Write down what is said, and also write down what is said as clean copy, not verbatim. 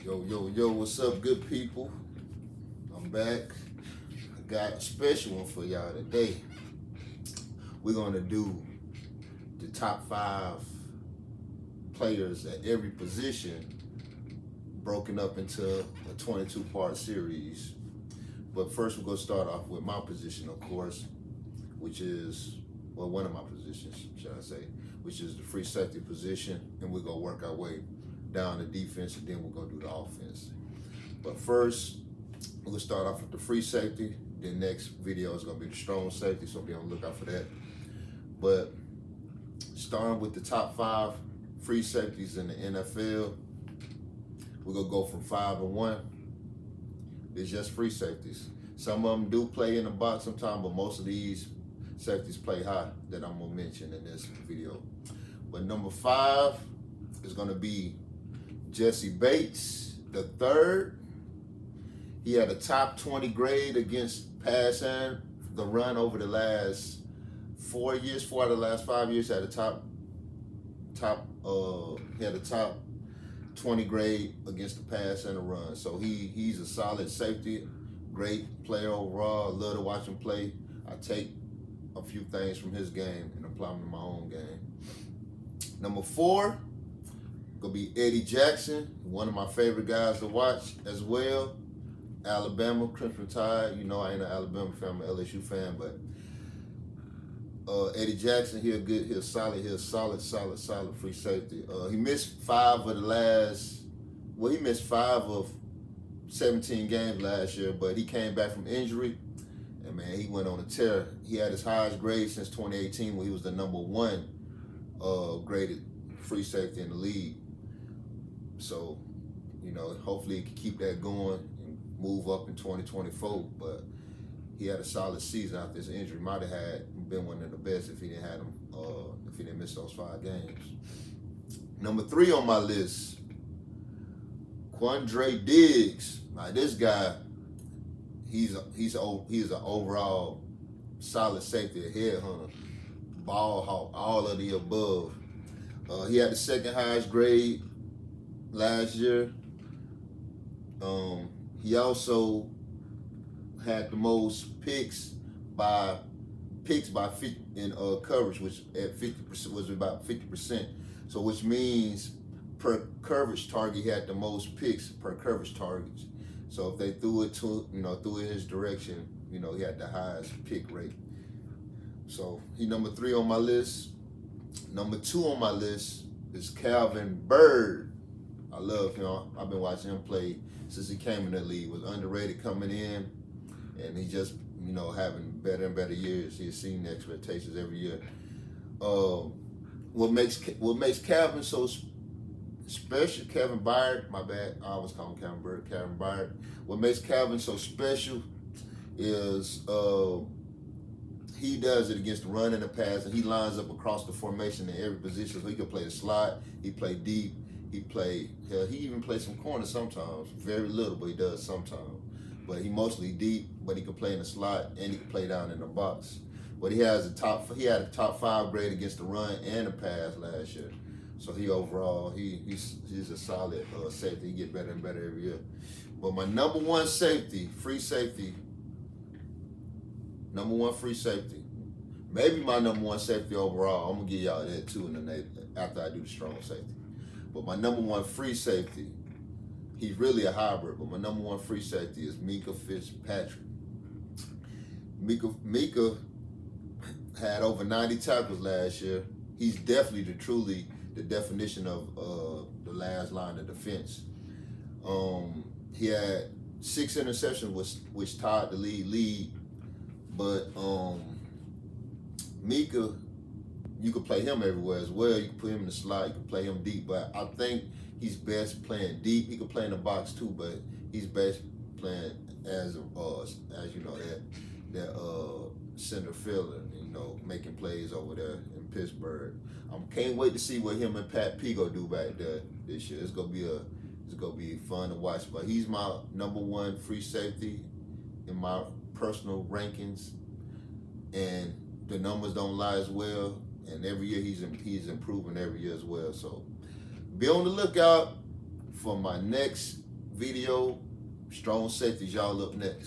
Yo, what's up, good people? I'm back. I got a special one for y'all today. We're going to do the top 5 players at every position broken up into a 22-part series. But first, we're going to start off with my position, of course, which is, well, one of my positions, should I say, which is the free safety position. And we're going to work our way down the defense, and then we're going to do the offense. But first, we're going to start off with the free safety. The next video is going to be the strong safety, so be on the lookout for that. But starting with the top 5 free safeties in the NFL, we're going to go from 5 and 1. It's just free safeties. Some of them do play in the box sometimes, but most of these safeties play high that I'm going to mention in this video. But number 5 is going to be Jesse Bates, the third. He had a top 20 grade against pass and the run over the last 4 years. 4 out of the last 5 years had a top 20 grade against the pass and the run. So he's a solid safety, great player overall. Love to watch him play. I take a few things from his game and apply them to my own game. Number 4 gonna be Eddie Jackson, one of my favorite guys to watch as well. Alabama, Crimson Tide. You know I ain't an Alabama fan, I'm an LSU fan, but Eddie Jackson, he's a solid free safety. He missed 5 of 17 games last year, but he came back from injury, and man, he went on a tear. He had his highest grade since 2018 when he was the number 1 graded free safety in the league. So, you know, hopefully he can keep that going and move up in 2024, but he had a solid season after his injury. Might have been one of the best if he didn't miss those 5 games. Number 3 on my list, Quandre Diggs. Now this guy, he's an overall solid safety, a headhunter, ball hawk, all of the above. He had the second highest grade last year. He also had the most picks by 50 in coverage, which at 50% was about 50%. So which means per coverage target, he had the most picks per coverage targets. So if they threw it in his direction, he had the highest pick rate. So he number 3 on my list. Number 2 on my list is Calvin Byrd. I love him. I've been watching him play since he came in the league. Was underrated coming in, and he just having better and better years. He's seen the expectations every year. What makes Calvin so special? Calvin Byrd, my bad. I always call him Calvin Byrd. Calvin Byrd. What makes Calvin so special is he does it against the run and the pass, and he lines up across the formation in every position. So he can play the slot. He play deep. He even plays some corner sometimes. Very little, but he does sometimes. But he mostly deep, but he can play in the slot and he can play down in the box. But he had a top 5 grade against the run and the pass last year. So he's a solid safety. He get better and better every year. But my number 1 free safety, maybe my number 1 safety overall. I'm gonna give y'all that too after I do the strong safety. But my number 1 free safety, he's really a hybrid, but my number 1 free safety is Micah Fitzpatrick. Micah had over 90 tackles last year. He's definitely truly the definition of the last line of defense. He had 6 interceptions, which tied the lead. But Micah, you could play him everywhere as well. You can put him in the slot. You can play him deep. But I think he's best playing deep. He can play in the box too, but he's best playing as that center fielder. Making plays over there in Pittsburgh. I can't wait to see what him and Pat P go do back there this year. It's gonna be fun to watch. But he's my number 1 free safety in my personal rankings, and the numbers don't lie as well. And every year he's improving every year as well. So be on the lookout for my next video. Strong Safeties, y'all up next.